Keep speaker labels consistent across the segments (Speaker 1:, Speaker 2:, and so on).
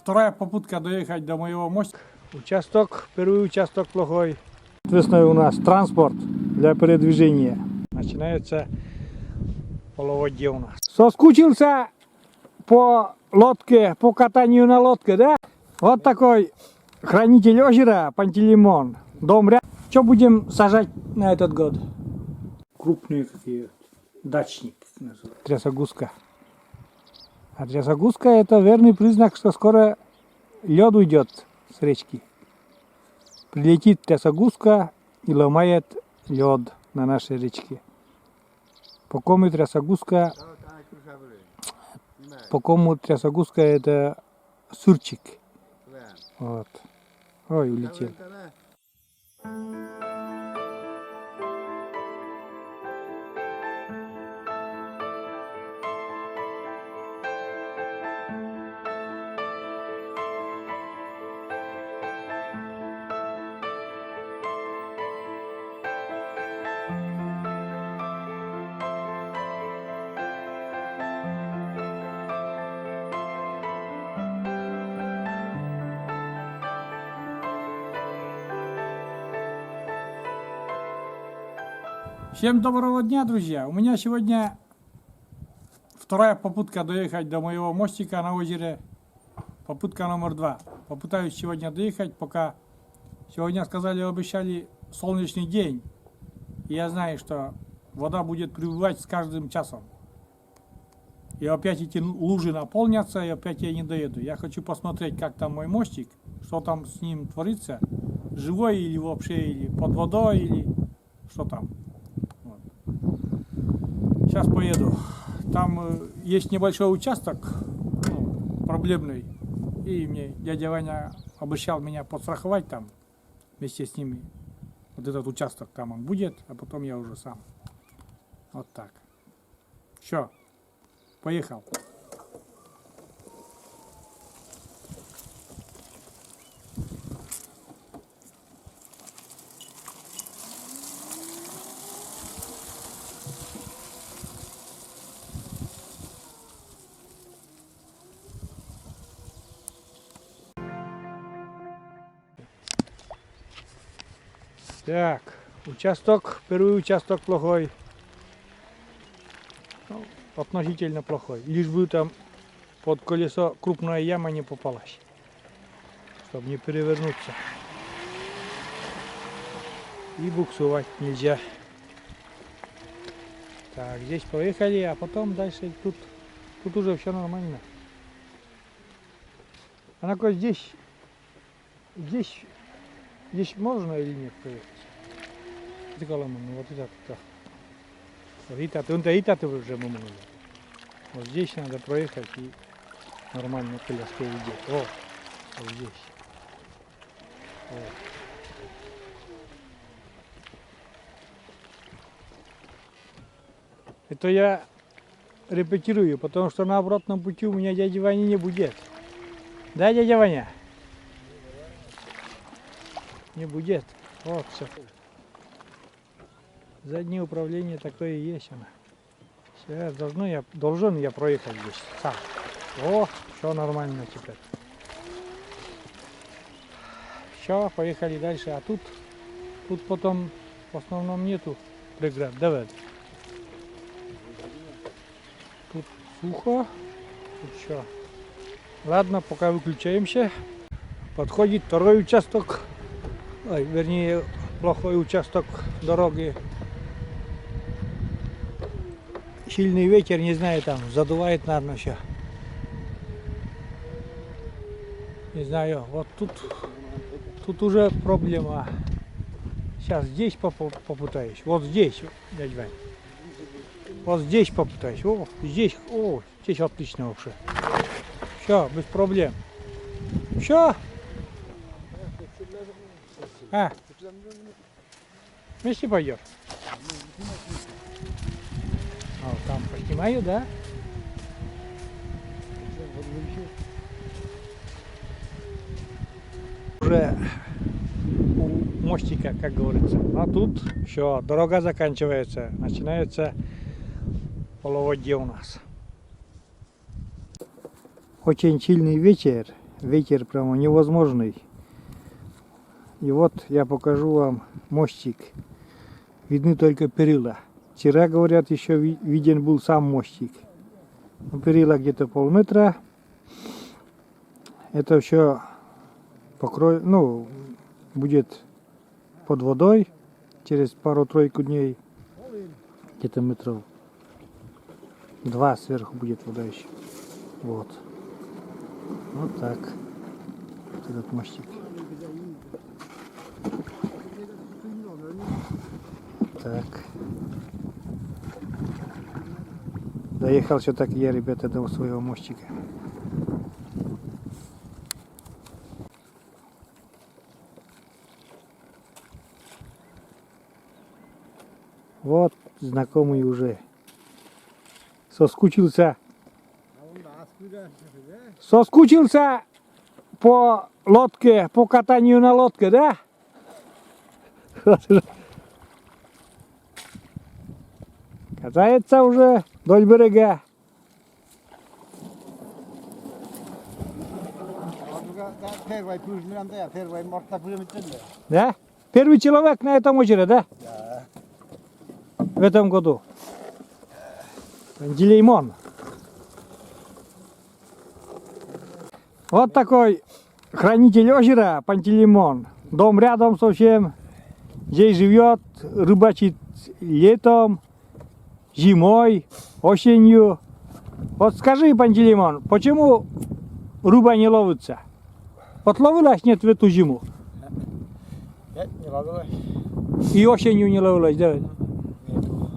Speaker 1: Вторая попытка доехать до моего мостика.
Speaker 2: Участок, первый участок плохой. Соответственно, у нас транспорт для передвижения. Начинается половодье у нас. Соскучился по лодке, по катанию на лодке, да? Вот такой хранитель озера Пантелеймон. Дом рядом. Что будем сажать на этот год?
Speaker 1: Крупные какие дачник называют.
Speaker 2: Трясогузка. А трясогузка — это верный признак, что скоро лед уйдет с речки. Прилетит трясогузка и ломает лед на нашей речке. По кому трясогузка это сурчик. Вот. Ой, улетел.
Speaker 1: Всем доброго дня, друзья! У меня сегодня вторая попытка доехать до моего мостика на озере. Попытка номер 2. Попытаюсь сегодня доехать, пока сегодня сказали, обещали солнечный день. И я знаю, что вода будет прибывать с каждым часом. И опять эти лужи наполнятся, и опять я не доеду. Я хочу посмотреть, как там мой мостик, что там с ним творится. Живой или вообще, или под водой, или что там. Сейчас поеду. Там есть небольшой участок, проблемный. И мне дядя Ваня обещал меня подстраховать там вместе с ними. Вот этот участок там он будет, а потом я уже сам. Вот так. Все. Поехал.
Speaker 2: Так, участок, первый участок плохой. Ну, относительно плохой. Лишь бы там под колесо крупная яма не попалась, чтобы не перевернуться. И буксовать нельзя. Так, здесь поехали, а потом дальше тут уже все нормально. Однако здесь можно или нет проехать? Это колома, ну вот это. Вот это уже мамуля. Вот здесь надо проехать и нормально коляска идет. О, вот здесь. Вот. Это я репетирую, потому что на обратном пути у меня дяди Вани не будет. Да, дядя Ваня? Не будет. Вот все. Заднее управление такое и есть оно. Сейчас должен я проехать здесь сам. О, все нормально теперь. Все, поехали дальше. А тут потом в основном нету преград. Давай. Тут сухо. Тут все. Ладно, пока выключаемся. Подходит второй участок. Ой, вернее, плохой участок дороги. Сильный ветер, не знаю, там задувает, наверное, все. Не знаю, вот тут уже проблема. Сейчас здесь попытаюсь. Вот здесь, дядя Вань. Вот здесь попытаюсь. О, здесь отлично вообще. Все, без проблем. Все. А, вместе пойдешь? А, там поснимаю, да? Уже у мостика, как говорится. А тут все, дорога заканчивается. Начинается половодье у нас. Очень сильный ветер. ветер прямо невозможный. И вот я покажу вам мостик. Видны только перила. Вчера, говорят, еще виден был сам мостик. Перила где-то полметра. Это все будет под водой через пару-тройку дней. Где-то метров 2 сверху будет вода еще. Вот. Вот так. Вот этот мостик. Так. Доехал все-таки я, ребята, до своего мостика. Вот знакомый уже. Соскучился. Соскучился по лодке, по катанию на лодке, да? Катается уже вдоль берега. Да? Первый человек на этом озере, да?
Speaker 3: Да.
Speaker 2: В этом году. Пантелеймон. Вот такой хранитель озера Пантелеймон. Дом рядом совсем. Здесь живет, рыбачит летом, зимой, осенью. Вот скажи, Пантелеймон, почему рыба не ловится? Вот ловилась нет в эту зиму?
Speaker 3: Нет, не ловилась.
Speaker 2: И осенью не ловилась, да?
Speaker 3: Нету.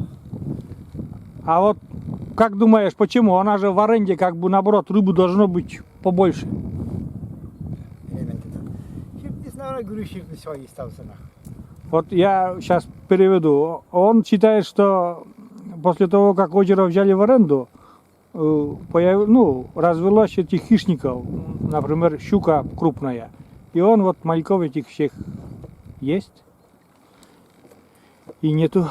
Speaker 2: А вот как думаешь, почему? Она же в аренде, как бы наоборот, рыбы должно быть побольше.
Speaker 3: Şimdi наверное, грузчик на свои ставцы.
Speaker 2: Вот я сейчас переведу. Он считает, что после того, как озеро взяли в аренду, развелось этих хищников, например, щука крупная. И он вот мальков этих всех есть. И нету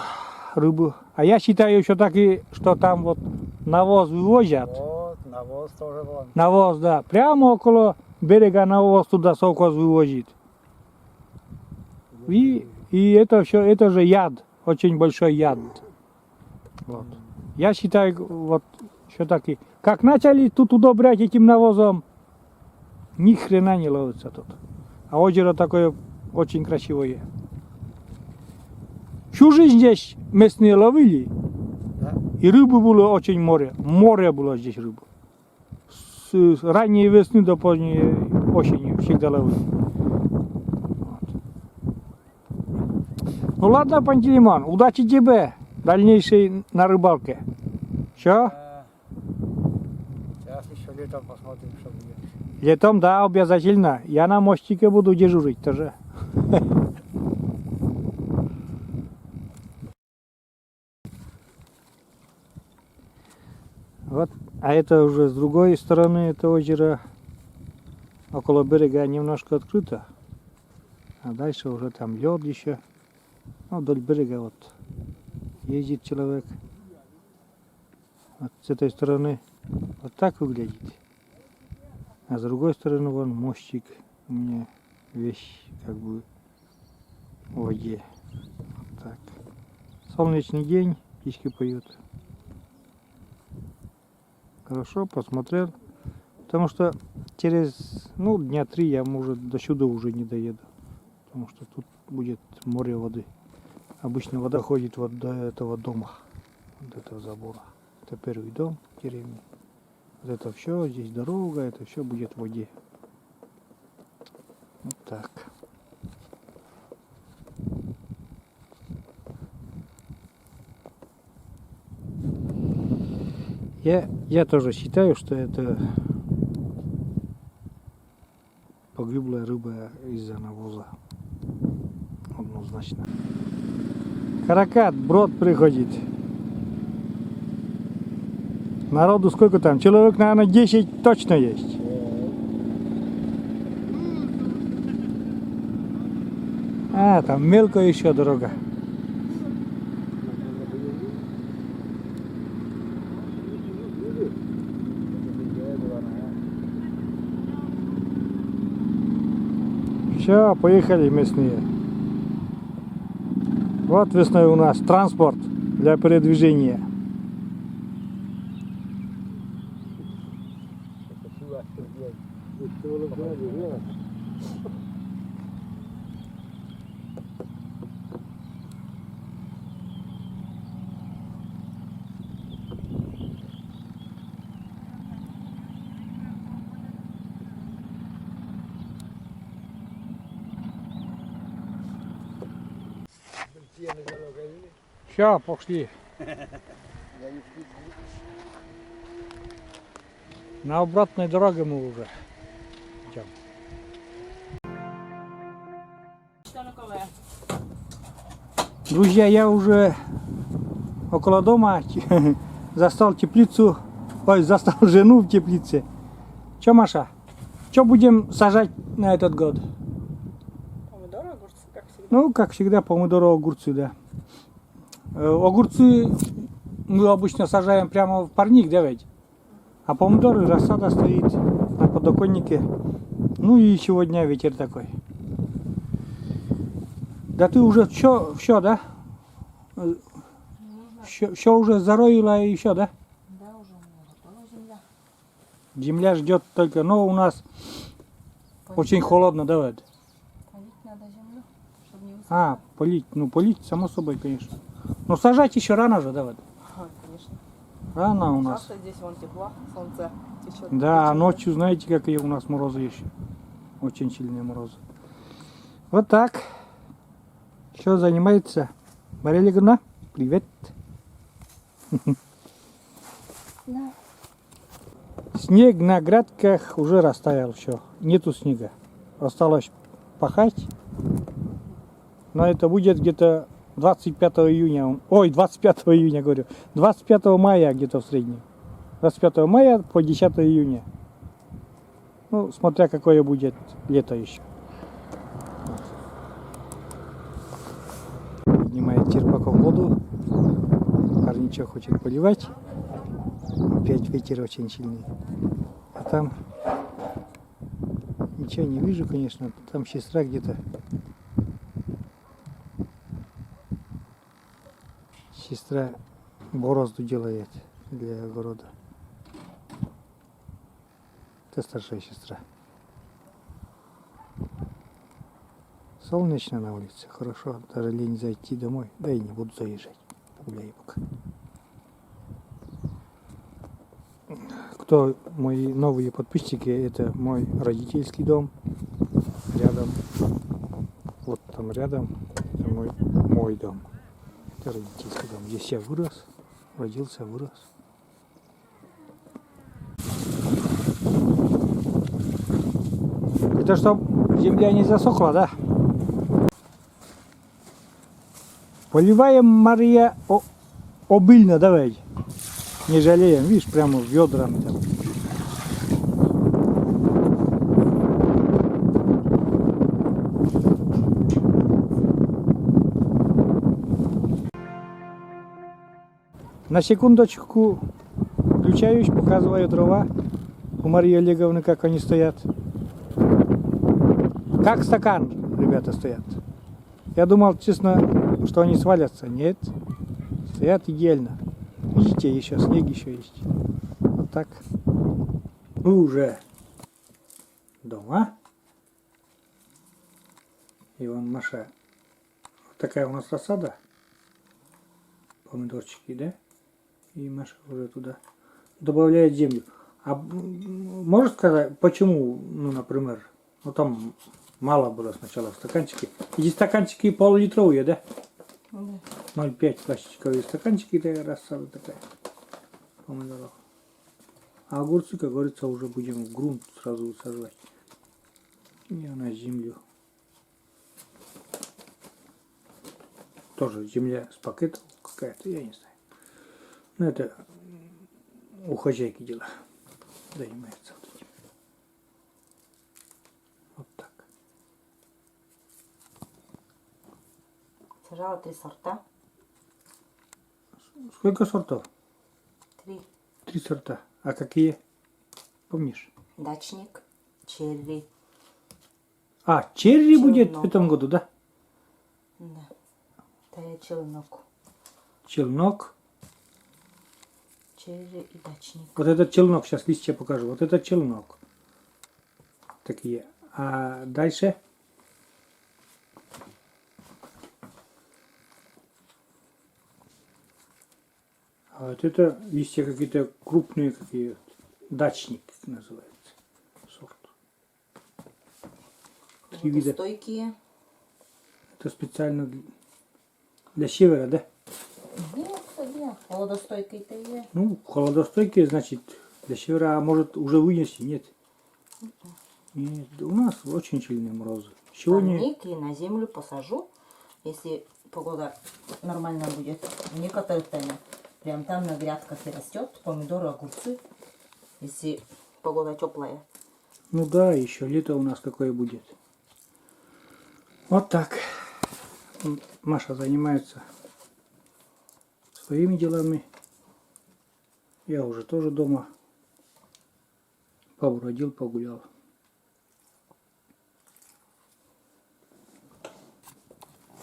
Speaker 2: рыбы. А я считаю еще таки, что там вот навоз вывозят.
Speaker 3: Вот, навоз тоже вон.
Speaker 2: Навоз, да. Прямо около берега навоз туда совхоз вывозит. И это все, это же яд. Очень большой яд. Вот. Я считаю, вот все-таки, как начали тут удобрять этим навозом, ни хрена не ловится тут. А озеро такое очень красивое. Всю жизнь здесь местные ловили,
Speaker 3: Да?
Speaker 2: и рыбы было очень море. Море было здесь рыбы. С ранней весны до поздней осени всегда ловили. Вот. Ну ладно, Пантелеймон, удачи тебе дальнейшей на рыбалке. Все?
Speaker 3: Сейчас еще летом посмотрим, что будет.
Speaker 2: Летом, да, обязательно. Я на мостике буду дежурить тоже. Вот, а это уже с другой стороны, это озеро около берега немножко открыто. А дальше уже там лед еще. Ну, вдоль берега вот ездит человек. Вот с этой стороны вот так выглядит. А с другой стороны вон мостик у меня весь как бы в воде. Вот так. Солнечный день, птички поют. Хорошо, посмотрел. Потому что через дня 3 я, может, до сюда уже не доеду. Потому что тут будет море воды. Обычно вода ходит вот до этого дома, до этого забора. Это первый дом в деревне. Вот это все, здесь дорога, это все будет в воде. Вот так. Я тоже считаю, что это погибла рыба из-за навоза. Однозначно. Каракат, брод приходит. Народу сколько там? Человек, наверное, 10 точно есть. А, там мелко еще дорога. Все, поехали мясные. Вот весной у нас транспорт для передвижения. Все, пошли. На обратной дороге мы уже идем. Друзья, я уже около дома застал теплицу, застал жену в теплице. Че, Маша? Что будем сажать на этот год?
Speaker 4: Помидоры, огурцы, как всегда.
Speaker 2: Ну, как всегда, помидоры, огурцы, да. Огурцы мы обычно сажаем прямо в парник, да ведь? А помидоры рассада стоит на подоконнике. Ну и сегодня ветер такой. Да ты уже все, да? Все уже зароила и все, да?
Speaker 4: Да, уже у меня готова земля.
Speaker 2: Земля ждет только, но у нас очень холодно, да, ведь?
Speaker 4: Полить надо землю, чтобы не высохло.
Speaker 2: А, полить, ну полить, само собой, конечно. Но сажать еще рано же, да, ведь?
Speaker 4: Ага, конечно.
Speaker 2: Рано у нас.
Speaker 4: Часто здесь вон тепло, солнце течет.
Speaker 2: Да, а ночью, знаете, какие у нас морозы еще? Очень сильные морозы. Вот так. Что занимается? Мария Олеговна, привет.
Speaker 4: Да.
Speaker 2: Снег на грядках уже растаял, все. Нету снега. Осталось пахать. Но это будет где-то 25 июня. Ой, 25 июня, говорю. 25 мая где-то в среднем. 25 мая по 10 июня. Ну, смотря какое будет лето еще. Поднимает черпаком воду. Парничок хочет поливать. Опять ветер очень сильный. А там ничего не вижу, конечно. Там сестра где-то. Сестра борозду делает для огорода. Это старшая сестра. Солнечно на улице, хорошо. Даже лень зайти домой. Да и не буду заезжать. Погуляю пока. Кто мои новые подписчики, это мой родительский дом. Рядом. Вот там рядом. Это мой дом. Это родительский дом. Здесь я вырос. Родился, вырос. Это чтоб земля не засохла, да? Поливаем, Мария, обильно, давай. Не жалеем, видишь, прямо в ведрами там. На секундочку включаюсь, показываю дрова у Марии Олеговны, как они стоят. Как стакан, ребята, стоят. Я думал, честно, что они свалятся. Нет, стоят идеально. Видите, еще снег еще есть. Вот так. Мы уже дома. И вон Маша. Вот такая у нас рассада. Помидорчики, да? И Маша уже туда добавляет землю. А можешь сказать, почему, ну, например, ну там мало было сначала в стаканчике. Эти стаканчики пол-литровые, да?
Speaker 4: Да.
Speaker 2: 0,5 пластиковые стаканчики, да, рассада такая. Помидоров. А огурцы, как говорится, уже будем в грунт сразу высаживать. И на землю. Тоже земля с пакетов какая-то, я не знаю. Ну это у хозяйки дела. Занимается вот этим. Вот так.
Speaker 4: Сажала 3 сорта.
Speaker 2: Сколько сортов?
Speaker 4: 3.
Speaker 2: 3 сорта. А какие? Помнишь?
Speaker 4: Дачник, черри,
Speaker 2: А, черри будет в
Speaker 4: Челнок.
Speaker 2: этом году, да?
Speaker 4: Да. Это челнок.
Speaker 2: Челнок.
Speaker 4: Черри и дачник.
Speaker 2: Вот этот челнок, сейчас листья покажу. Вот это челнок. Такие. А дальше? А вот это листья какие-то крупные, какие. Дачник называется. Сорт. Три вида.
Speaker 4: Водостойкие.
Speaker 2: Это специально для севера, да?
Speaker 4: Нет, нет. Водостойкий-то є.
Speaker 2: Ну, холодостойкие, значит, для севера, а может уже вынести, нет? Нет, у нас очень сильные морозы. Сегодня,
Speaker 4: Парник на землю посажу, если погода нормально будет. В некоторых тайнах. Прям там на грядках и растет. Помидоры, огурцы. Если погода теплая.
Speaker 2: ну да, еще лето у нас какое будет. Вот так. Маша занимается своими делами. Я уже тоже дома. Побродил, погулял.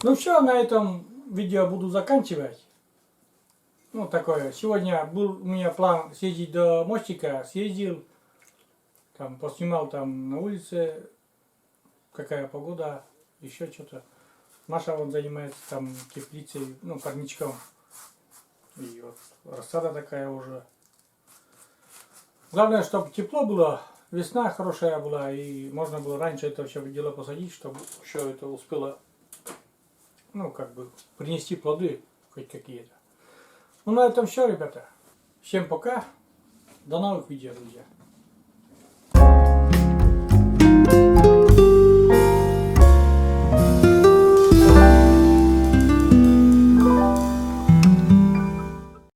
Speaker 1: Ну все, на этом видео буду заканчивать. Ну такое, сегодня был у меня план съездить до мостика, съездил, там поснимал там на улице, какая погода, еще что-то. Маша вот занимается там теплицей, ну парничком. И вот рассада такая уже. Главное, чтобы тепло было, весна хорошая была, и можно было раньше это все дело посадить, чтобы все это успело, ну, как бы, принести плоды хоть какие-то. Ну, на этом все, ребята. Всем пока. До новых видео, друзья.